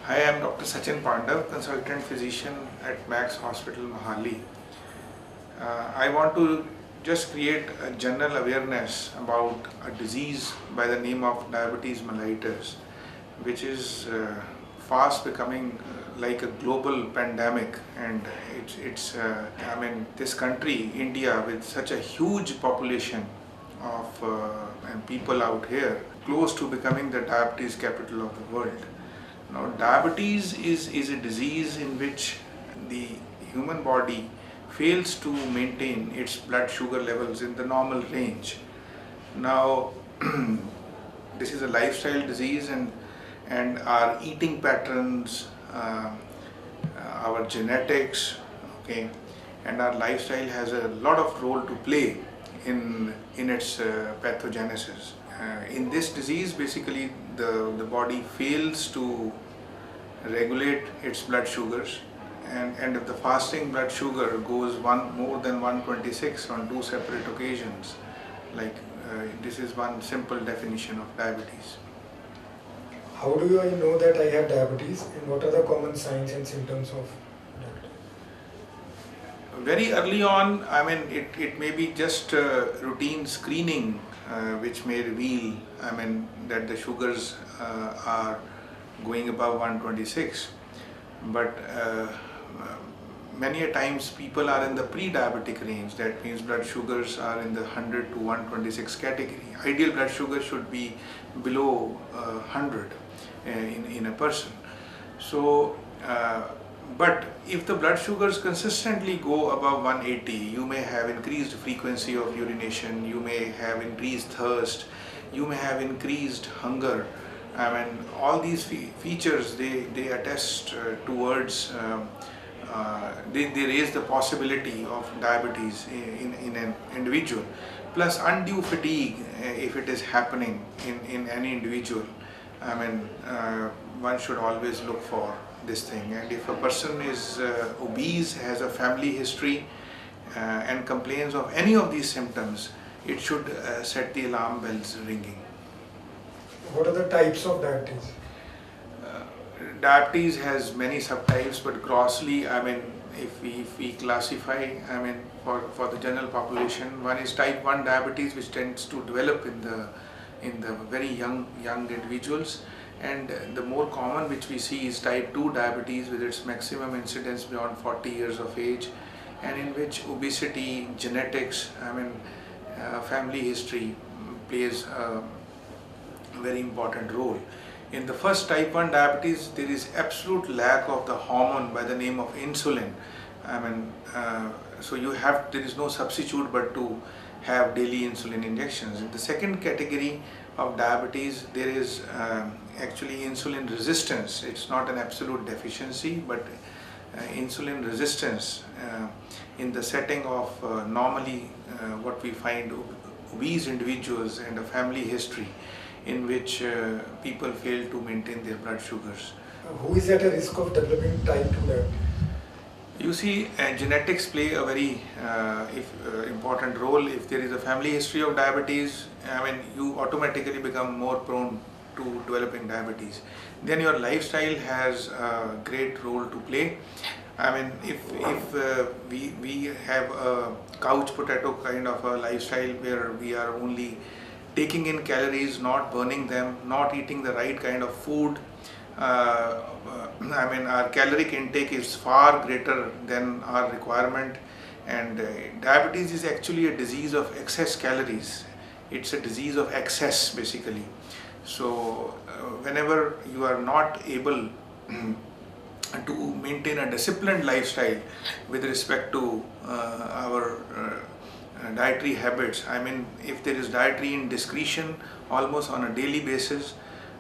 Hi, I am Dr. Sachin Pandove, consultant physician at Max Hospital, Mohali. I want to just create a general awareness about a disease by the name of diabetes mellitus, which is fast becoming like a global pandemic. And this country, India, with such a huge population of and people out here, close to becoming the diabetes capital of the world. Now, diabetes is a disease in which the human body fails to maintain its blood sugar levels in the normal range. Now, this is a lifestyle disease, and our eating patterns, our genetics, okay, and our lifestyle has a lot of role to play in its pathogenesis. In this disease, basically, the body fails to regulate its blood sugars, and if the fasting blood sugar goes more than 126 on two separate occasions, like this is one simple definition of diabetes. How do I know that I have diabetes, and what are the common signs and symptoms of that? Very early on, it may be just routine screening which may reveal, that the sugars are going above 126. But many a times people are in the pre-diabetic range. That means blood sugars are in the 100 to 126 category. Ideal blood sugar should be below 100 in a person. So, but if the blood sugars consistently go above 180, you may have increased frequency of urination, you may have increased thirst, you may have increased hunger. All these features, they attest towards, they raise the possibility of diabetes in an individual. Plus undue fatigue, if it is happening in any individual, one should always look for this thing. And if a person is obese, has a family history, and complains of any of these symptoms, it should set the alarm bells ringing. What are the types of diabetes? Diabetes has many subtypes, but grossly, if we classify, for the general population, one is type 1 diabetes, which tends to develop in the very young individuals, and the more common which we see is type 2 diabetes, with its maximum incidence beyond 40 years of age, and in which obesity, genetics, family history plays a very important role. In the first type 1 diabetes, there is absolute lack of the hormone by the name of insulin. So there is no substitute but to have daily insulin injections. In the second category of diabetes, there is actually insulin resistance. It's not an absolute deficiency, but insulin resistance in the setting of normally what we find obese individuals and a family history in which people fail to maintain their blood sugars. Who is at a risk of developing type 2 diabetes? You see, genetics play a very important role. If there is a family history of diabetes, you automatically become more prone to developing diabetes. Then your lifestyle has a great role to play. If we have a couch potato kind of a lifestyle where we are only taking in calories, not burning them, not eating the right kind of food, our caloric intake is far greater than our requirement, and diabetes is actually a disease of excess calories. It's a disease of excess, basically. So whenever you are not able to maintain a disciplined lifestyle with respect to our dietary habits, if there is dietary indiscretion almost on a daily basis,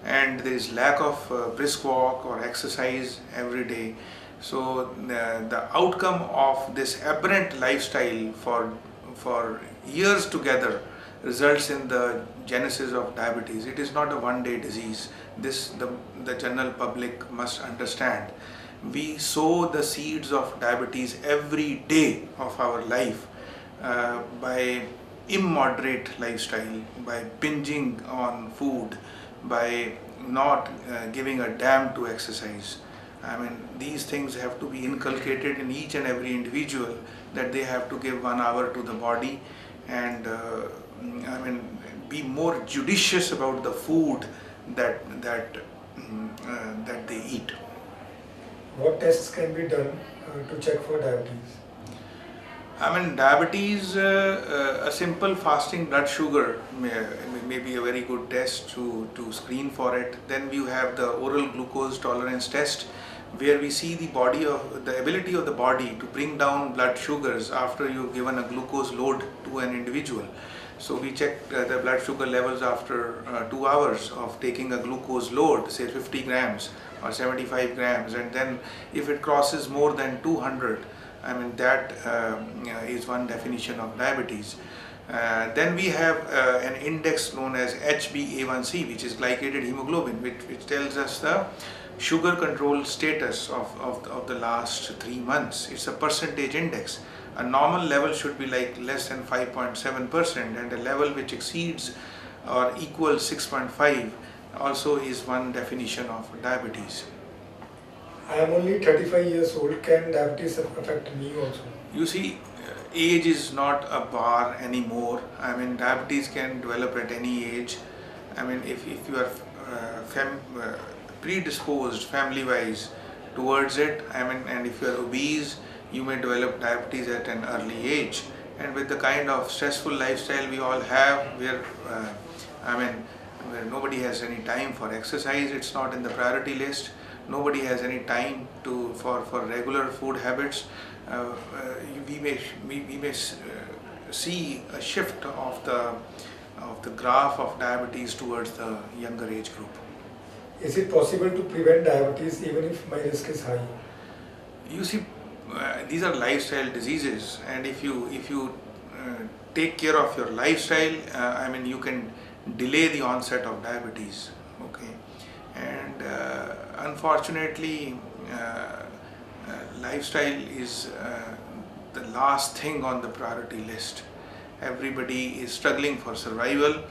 and there is lack of brisk walk or exercise every day, so the outcome of this aberrant lifestyle for years together results in the genesis of diabetes. It is not a one-day disease. This the general public must understand. We sow the seeds of diabetes every day of our life by immoderate lifestyle, by binging on food, by not giving a damn to exercise. I mean, these things have to be inculcated in each and every individual, that they have to give 1 hour to the body, and I mean, be more judicious about the food that they eat. What tests can be done to check for diabetes? I mean, diabetes, a simple fasting blood sugar may be a very good test to screen for it. Then you have the oral glucose tolerance test, where we see the ability of the body to bring down blood sugars after you've given a glucose load to an individual. So we check the blood sugar levels after 2 hours of taking a glucose load, say 50 grams or 75 grams, and then if it crosses more than 200, I mean, that is one definition of diabetes. Then we have an index known as HbA1c, which is glycated hemoglobin, which tells us the sugar control status of the last 3 months. It's a percentage index. A normal level should be like less than 5.7%, and a level which exceeds or equals 6.5 also is one definition of diabetes. I am only 35 years old. Can diabetes affect me also? You see, age is not a bar anymore. I mean, diabetes can develop at any age. I mean, if you are predisposed family-wise towards it, I mean, and if you are obese, you may develop diabetes at an early age. And with the kind of stressful lifestyle we all have, where where nobody has any time for exercise, it's not in the priority list. Nobody has any time for regular food habits. We may see a shift of the graph of diabetes towards the younger age group. Is it possible to prevent diabetes even if my risk is high? You see, these are lifestyle diseases, and if you take care of your lifestyle, I mean, you can delay the onset of diabetes. Okay, and unfortunately, lifestyle is the last thing on the priority list. Everybody is struggling for survival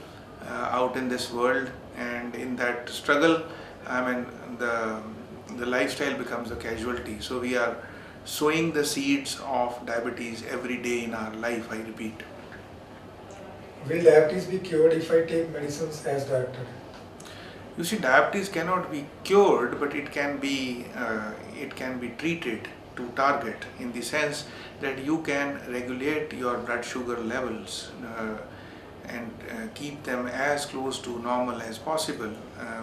out in this world, and in that struggle, I mean, the lifestyle becomes a casualty. So we are sowing the seeds of diabetes every day in our life, I repeat. Will diabetes be cured if I take medicines as directed? You see, diabetes cannot be cured, but it can be treated to target, in the sense that you can regulate your blood sugar levels and keep them as close to normal as possible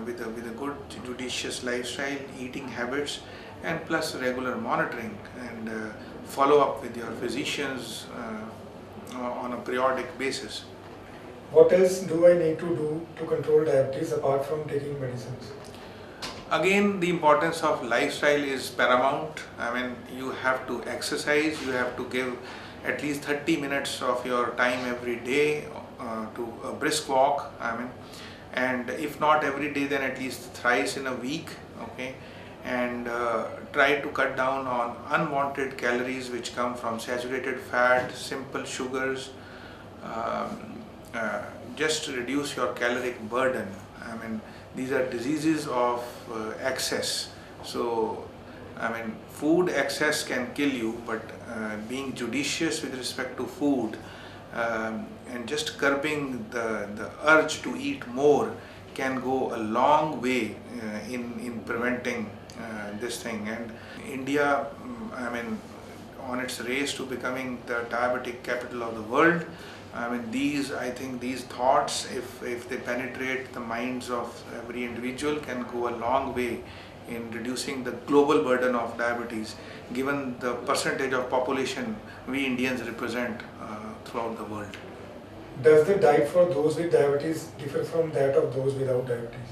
with a good judicious lifestyle, eating habits, and plus regular monitoring and follow up with your physicians on a periodic basis. What else do I need to do to control diabetes apart from taking medicines? Again, the importance of lifestyle is paramount. I mean, you have to exercise, you have to give at least 30 minutes of your time every day to a brisk walk. I mean, and if not every day, then at least thrice in a week. Okay, and try to cut down on unwanted calories which come from saturated fat, simple sugars. Just reduce your caloric burden. I mean, these are diseases of excess. So, I mean, food excess can kill you, but being judicious with respect to food and just curbing the urge to eat more can go a long way in preventing this thing. And India, I mean, on its race to becoming the diabetic capital of the world, I mean, I think these thoughts, if they penetrate the minds of every individual, can go a long way in reducing the global burden of diabetes, given the percentage of population we Indians represent throughout the world. Does the diet for those with diabetes differ from that of those without diabetes?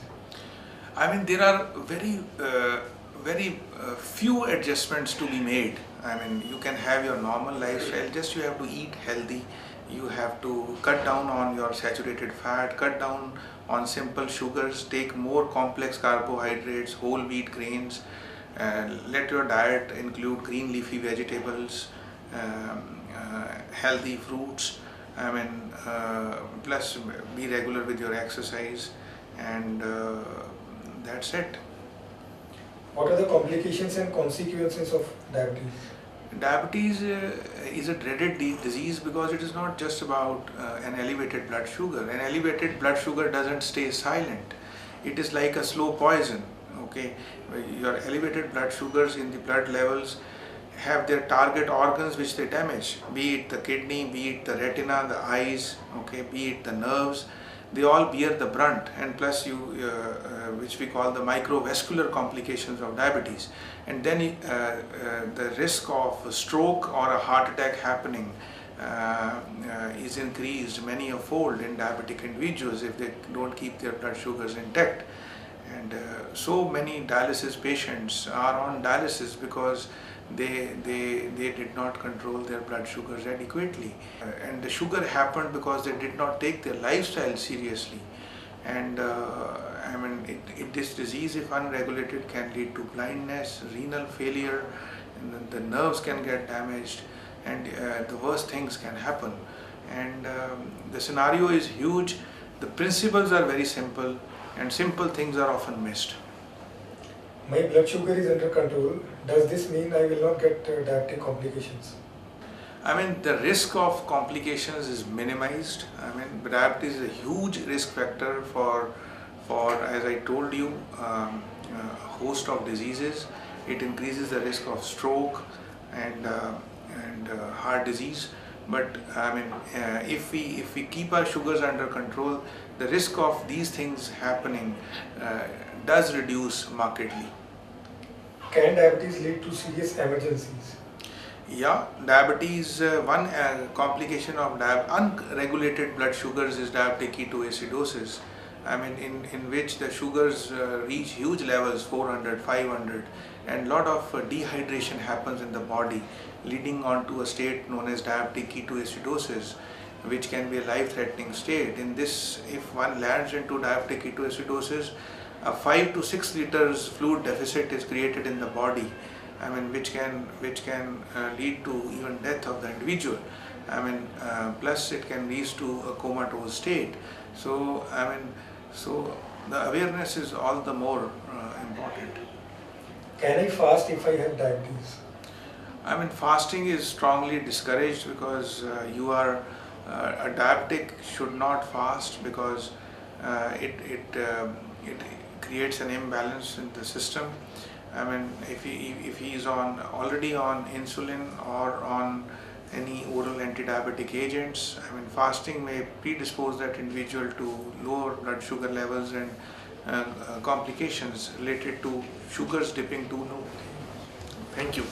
I mean, there are very few adjustments to be made. I mean, you can have your normal lifestyle, just you have to eat healthy. You have to cut down on your saturated fat, cut down on simple sugars, take more complex carbohydrates, whole wheat grains, let your diet include green leafy vegetables, healthy fruits, I mean, plus be regular with your exercise, and that's it. What are the complications and consequences of diabetes? Diabetes is a dreaded disease because it is not just about an elevated blood sugar. An elevated blood sugar doesn't stay silent. It is like a slow poison. Okay, your elevated blood sugars in the blood levels have their target organs which they damage, be it the kidney, be it the retina, the eyes, okay, be it the nerves. They all bear the brunt, and plus which we call the microvascular complications of diabetes. And then the risk of a stroke or a heart attack happening is increased many a fold in diabetic individuals if they don't keep their blood sugars intact. And so many dialysis patients are on dialysis because they did not control their blood sugars adequately. And the sugar happened because they did not take their lifestyle seriously. And I mean, this disease, if unregulated, can lead to blindness, renal failure, and the nerves can get damaged, and the worst things can happen. And the scenario is huge. The principles are very simple, and simple things are often missed. My blood sugar is under control. Does this mean I will not get diabetic complications? I mean, the risk of complications is minimized. I mean, diabetes is a huge risk factor for as I told you, a host of diseases. It increases the risk of stroke and heart disease. But I mean, if we keep our sugars under control, the risk of these things happening does reduce markedly. Can diabetes lead to serious emergencies? Yeah, diabetes, one complication of unregulated blood sugars is diabetic ketoacidosis. I mean, in which the sugars reach huge levels, 400, 500, and lot of dehydration happens in the body, leading on to a state known as diabetic ketoacidosis, which can be a life-threatening state. In this, if one lands into diabetic ketoacidosis, a 5 to 6 liters fluid deficit is created in the body. I mean, which can lead to even death of the individual. I mean, plus it can lead to a comatose state. So I mean, so the awareness is all the more important. Can I fast if I have diabetes? I mean, fasting is strongly discouraged because a diabetic should not fast because it creates an imbalance in the system. I mean, if he is already on insulin or on any oral anti-diabetic agents, I mean, fasting may predispose that individual to lower blood sugar levels and complications related to sugars dipping too low. Thank you.